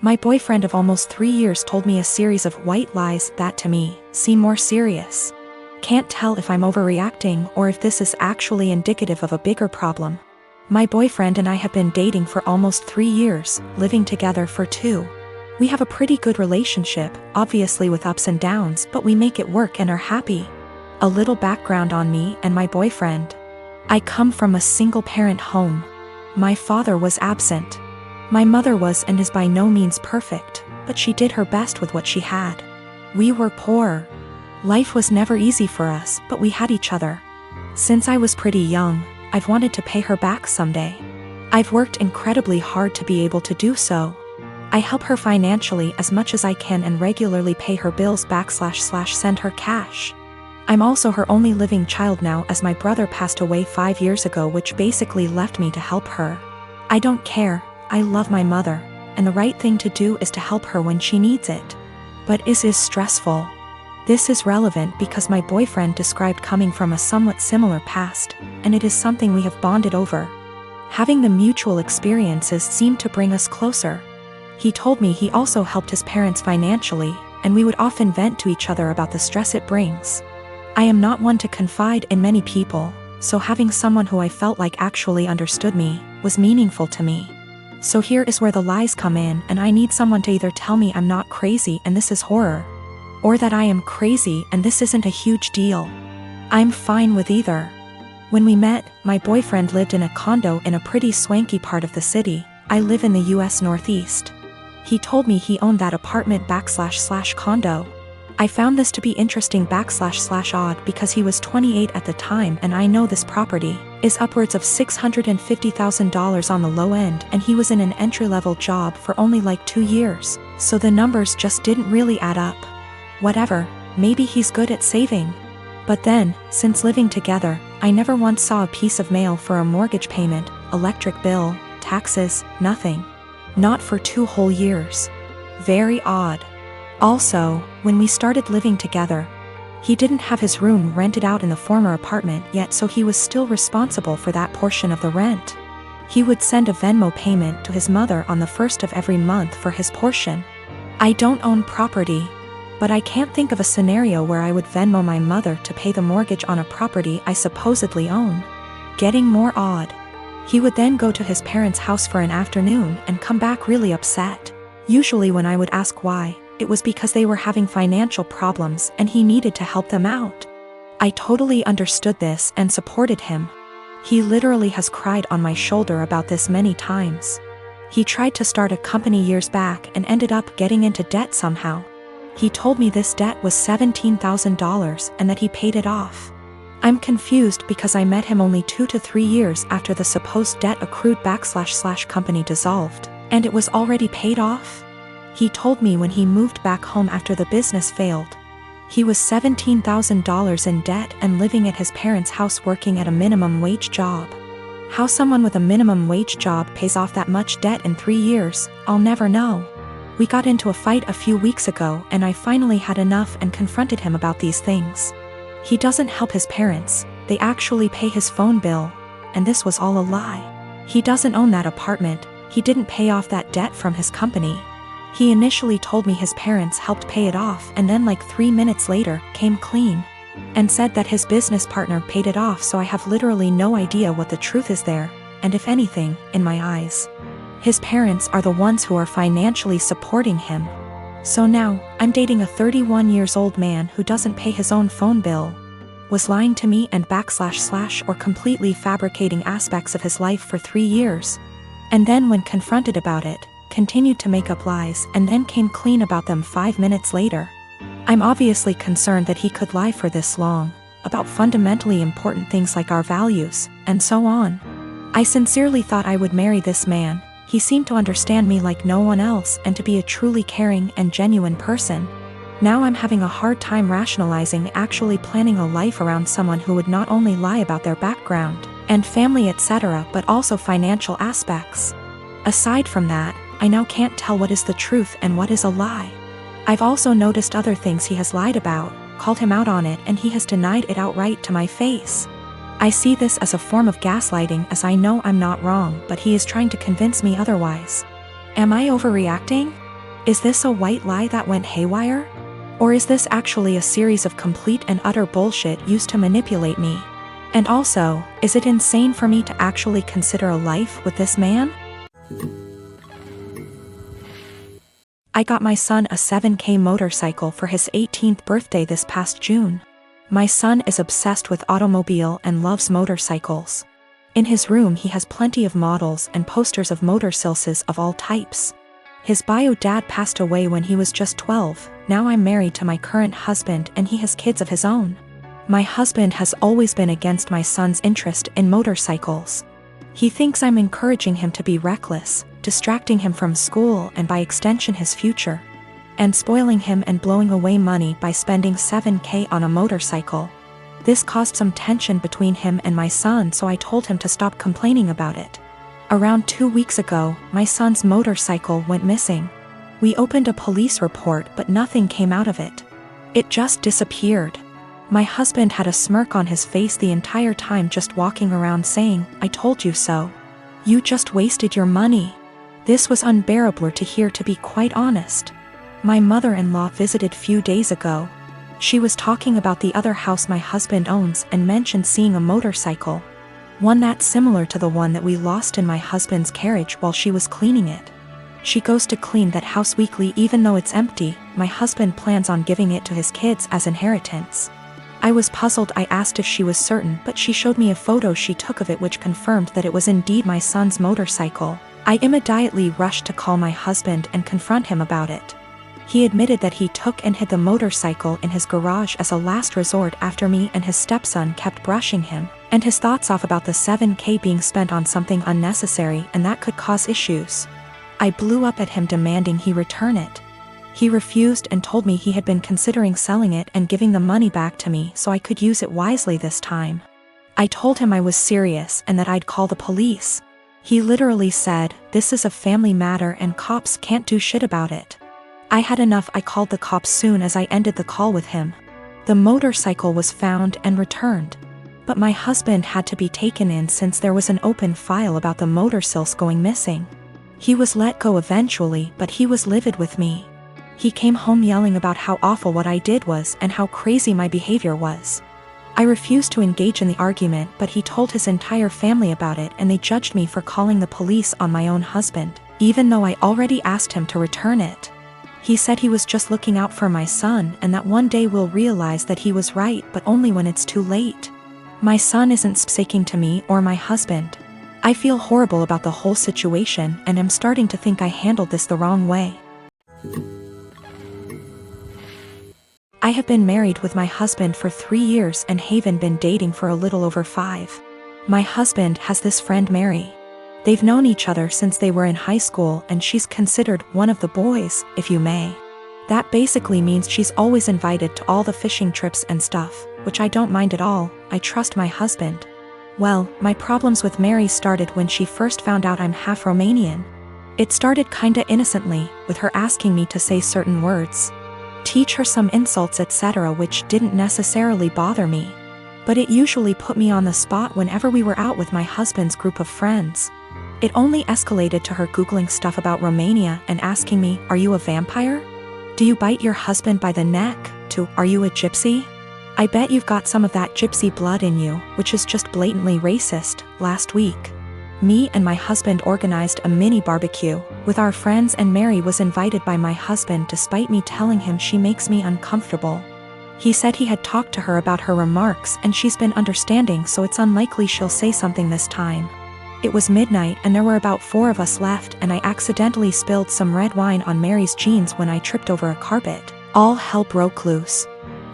My boyfriend of almost 3 years told me a series of white lies that to me seem more serious. Can't tell if I'm overreacting or if this is actually indicative of a bigger problem. My boyfriend and I have been dating for almost 3 years, living together for 2. We have a pretty good relationship, obviously with ups and downs, but we make it work and are happy. A little background on me and my boyfriend. I come from a single-parent home. My father was absent. My mother was and is by no means perfect, but she did her best with what she had. We were poor. Life was never easy for us, but we had each other. Since I was pretty young, I've wanted to pay her back someday. I've worked incredibly hard to be able to do so. I help her financially as much as I can and regularly pay her bills //send her cash. I'm also her only living child now, as my brother passed away 5 years ago, which basically left me to help her. I don't care, I love my mother, and the right thing to do is to help her when she needs it. But is stressful. This is relevant because my boyfriend described coming from a somewhat similar past, and it is something we have bonded over. Having the mutual experiences seemed to bring us closer. He told me he also helped his parents financially, and we would often vent to each other about the stress it brings. I am not one to confide in many people, so having someone who I felt like actually understood me was meaningful to me. So here is where the lies come in, and I need someone to either tell me I'm not crazy and this is horror, or that I am crazy and this isn't a huge deal. I'm fine with either. When we met, my boyfriend lived in a condo in a pretty swanky part of the city. I live in the US Northeast. He told me he owned that apartment / condo. I found this to be interesting / odd because he was 28 at the time, and I know this property is upwards of $650,000 on the low end, and he was in an entry-level job for only like 2 years, so the numbers just didn't really add up. Whatever, maybe he's good at saving. But then, since living together, I never once saw a piece of mail for a mortgage payment, electric bill, taxes, nothing. Not for 2 whole years. Very odd. Also, when we started living together, he didn't have his room rented out in the former apartment yet, so he was still responsible for that portion of the rent. He would send a Venmo payment to his mother on the 1st of every month for his portion. I don't own property, but I can't think of a scenario where I would Venmo my mother to pay the mortgage on a property I supposedly own. Getting more odd. He would then go to his parents' house for an afternoon and come back really upset. Usually when I would ask why, it was because they were having financial problems and he needed to help them out. I totally understood this and supported him. He literally has cried on my shoulder about this many times. He tried to start a company years back and ended up getting into debt somehow. He told me this debt was $17,000 and that he paid it off. I'm confused because I met him only 2 to 3 years after the supposed debt accrued / company dissolved, and it was already paid off. He told me when he moved back home after the business failed, he was $17,000 in debt and living at his parents' house working at a minimum wage job. How someone with a minimum wage job pays off that much debt in 3 years, I'll never know. We got into a fight a few weeks ago and I finally had enough and confronted him about these things. He doesn't help his parents, they actually pay his phone bill, and this was all a lie. He doesn't own that apartment, he didn't pay off that debt from his company. He initially told me his parents helped pay it off and then like 3 minutes later, came clean. And said that his business partner paid it off, so I have literally no idea what the truth is there, and if anything, in my eyes. His parents are the ones who are financially supporting him. So now, I'm dating a 31 years old man who doesn't pay his own phone bill, was lying to me and / or completely fabricating aspects of his life for 3 years. And then when confronted about it, continued to make up lies and then came clean about them 5 minutes later. I'm obviously concerned that he could lie for this long, about fundamentally important things like our values, and so on. I sincerely thought I would marry this man. He seemed to understand me like no one else and to be a truly caring and genuine person. Now I'm having a hard time rationalizing actually planning a life around someone who would not only lie about their background and family etc., but also financial aspects. Aside from that, I now can't tell what is the truth and what is a lie. I've also noticed other things he has lied about, called him out on it, and he has denied it outright to my face. I see this as a form of gaslighting, as I know I'm not wrong, but he is trying to convince me otherwise. Am I overreacting? Is this a white lie that went haywire? Or is this actually a series of complete and utter bullshit used to manipulate me? And also, is it insane for me to actually consider a life with this man? I got my son a 7K motorcycle for his 18th birthday this past June. My son is obsessed with automobile and loves motorcycles. In his room he has plenty of models and posters of motorcycles of all types. His bio dad passed away when he was just 12, now I'm married to my current husband and he has kids of his own. My husband has always been against my son's interest in motorcycles. He thinks I'm encouraging him to be reckless, distracting him from school and by extension his future, and spoiling him and blowing away money by spending 7K on a motorcycle. This caused some tension between him and my son, so I told him to stop complaining about it. Around 2 weeks ago, my son's motorcycle went missing. We opened a police report but nothing came out of it. It just disappeared. My husband had a smirk on his face the entire time, just walking around saying, "I told you so. You just wasted your money." This was unbearable to hear, to be quite honest. My mother-in-law visited few days ago. She was talking about the other house my husband owns and mentioned seeing a motorcycle. One that's similar to the one that we lost in my husband's carriage while she was cleaning it. She goes to clean that house weekly even though it's empty. My husband plans on giving it to his kids as inheritance. I was puzzled. I asked if she was certain, but she showed me a photo she took of it which confirmed that it was indeed my son's motorcycle. I immediately rushed to call my husband and confront him about it. He admitted that he took and hid the motorcycle in his garage as a last resort after me and his stepson kept brushing him and his thoughts off about the 7K being spent on something unnecessary and that could cause issues. I blew up at him demanding he return it. He refused and told me he had been considering selling it and giving the money back to me so I could use it wisely this time. I told him I was serious and that I'd call the police. He literally said, "This is a family matter and cops can't do shit about it." I had enough. I called the cops soon as I ended the call with him. The motorcycle was found and returned. But my husband had to be taken in since there was an open file about the motorcycles going missing. He was let go eventually, but he was livid with me. He came home yelling about how awful what I did was and how crazy my behavior was. I refused to engage in the argument, but he told his entire family about it and they judged me for calling the police on my own husband, even though I already asked him to return it. He said he was just looking out for my son and that one day we'll realize that he was right, but only when it's too late. My son isn't speaking to me or my husband. I feel horrible about the whole situation and am starting to think I handled this the wrong way. I have been married with my husband for 3 years and haven't been dating for a little over 5. My husband has this friend Mary. They've known each other since they were in high school and she's considered one of the boys, if you may. That basically means she's always invited to all the fishing trips and stuff, which I don't mind at all. I trust my husband. Well, my problems with Mary started when she first found out I'm half Romanian. It started kinda innocently, with her asking me to say certain words, teach her some insults, etc., which didn't necessarily bother me. But it usually put me on the spot whenever we were out with my husband's group of friends. It only escalated to her Googling stuff about Romania and asking me, "Are you a vampire? Do you bite your husband by the neck?" to, "Are you a gypsy? I bet you've got some of that gypsy blood in you," which is just blatantly racist. Last week, me and my husband organized a mini barbecue with our friends and Mary was invited by my husband despite me telling him she makes me uncomfortable. He said he had talked to her about her remarks and she's been understanding, so it's unlikely she'll say something this time. It was midnight and there were about 4 of us left and I accidentally spilled some red wine on Mary's jeans when I tripped over a carpet. All hell broke loose.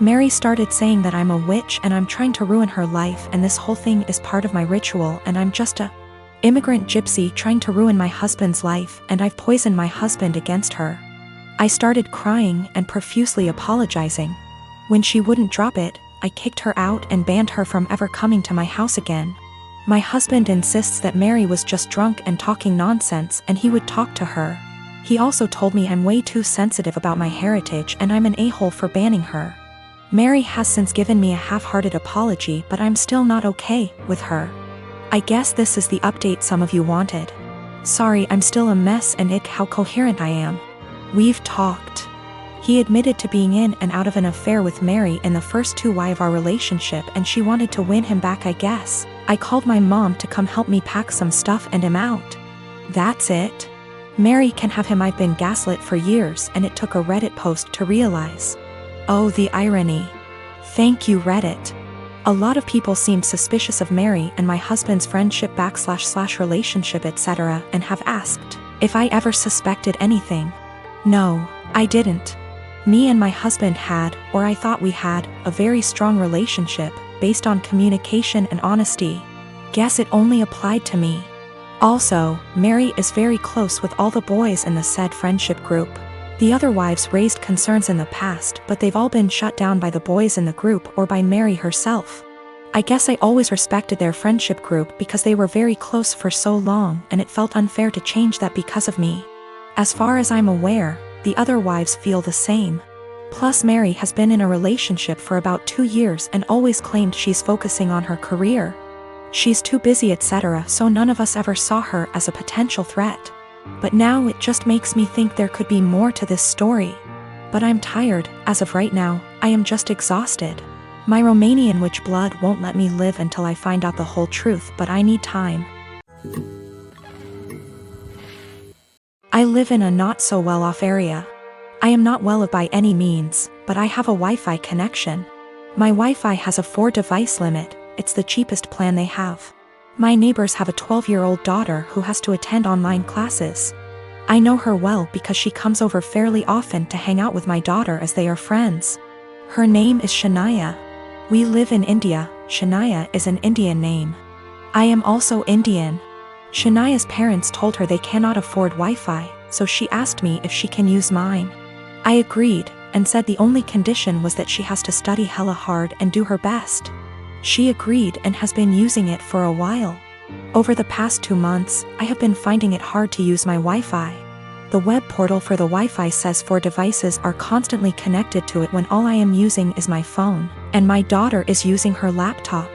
Mary started saying that I'm a witch and I'm trying to ruin her life and this whole thing is part of my ritual and I'm just a immigrant gypsy trying to ruin my husband's life and I've poisoned my husband against her. I started crying and profusely apologizing. When she wouldn't drop it, I kicked her out and banned her from ever coming to my house again. My husband insists that Mary was just drunk and talking nonsense and he would talk to her. He also told me I'm way too sensitive about my heritage and I'm an a-hole for banning her. Mary has since given me a half-hearted apology, but I'm still not okay with her. I guess this is the update some of you wanted. Sorry, I'm still a mess and how coherent I am. We've talked. He admitted to being in and out of an affair with Mary in the first 2 weeks of our relationship, and she wanted to win him back, I guess. I called my mom to come help me pack some stuff and him out. That's it. Mary can have him. I've been gaslit for years, and it took a Reddit post to realize. Oh, the irony. Thank you, Reddit. A lot of people seemed suspicious of Mary and my husband's friendship / relationship, etc., and have asked if I ever suspected anything. No, I didn't. Me and my husband had, or I thought we had, a very strong relationship, based on communication and honesty. Guess it only applied to me. Also, Mary is very close with all the boys in the said friendship group. The other wives raised concerns in the past, but they've all been shut down by the boys in the group or by Mary herself. I guess I always respected their friendship group because they were very close for so long, and it felt unfair to change that because of me. As far as I'm aware, the other wives feel the same. Plus, Mary has been in a relationship for about 2 years and always claimed she's focusing on her career. She's too busy, etc., so none of us ever saw her as a potential threat. But now it just makes me think there could be more to this story. But I'm tired. As of right now, I am just exhausted. My Romanian witch blood won't let me live until I find out the whole truth, but I need time. I live in a not so well-off area. I am not well off by any means, but I have a Wi-Fi connection. My Wi-Fi has a 4-device limit. It's the cheapest plan they have. My neighbors have a 12-year-old daughter who has to attend online classes. I know her well because she comes over fairly often to hang out with my daughter as they are friends. Her name is Shania. We live in India. Shania is an Indian name. I am also Indian. Shania's parents told her they cannot afford Wi-Fi, so she asked me if she can use mine. I agreed, and said the only condition was that she has to study hella hard and do her best. She agreed and has been using it for a while. Over the past 2 months, I have been finding it hard to use my Wi-Fi. The web portal for the Wi-Fi says 4 devices are constantly connected to it when all I am using is my phone, and my daughter is using her laptop.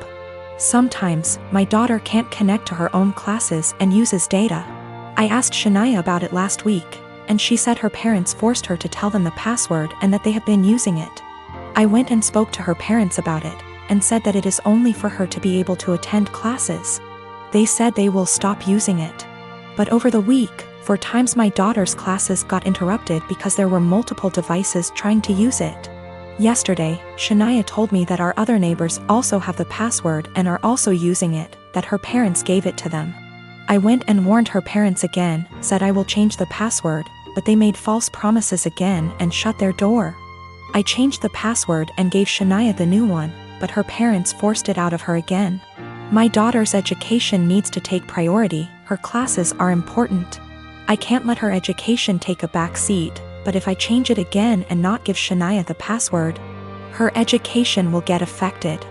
Sometimes, my daughter can't connect to her own classes and uses data. I asked Shania about it last week, and she said her parents forced her to tell them the password and that they have been using it. I went and spoke to her parents about it, and said that it is only for her to be able to attend classes. They said they will stop using it. But over the week, 4 times my daughter's classes got interrupted because there were multiple devices trying to use it. Yesterday, Shania told me that our other neighbors also have the password and are also using it, that her parents gave it to them. I went and warned her parents again, said I will change the password, but they made false promises again and shut their door. I changed the password and gave Shania the new one, but her parents forced it out of her again. My daughter's education needs to take priority. Her classes are important. I can't let her education take a back seat, but if I change it again and not give Shania the password, her education will get affected.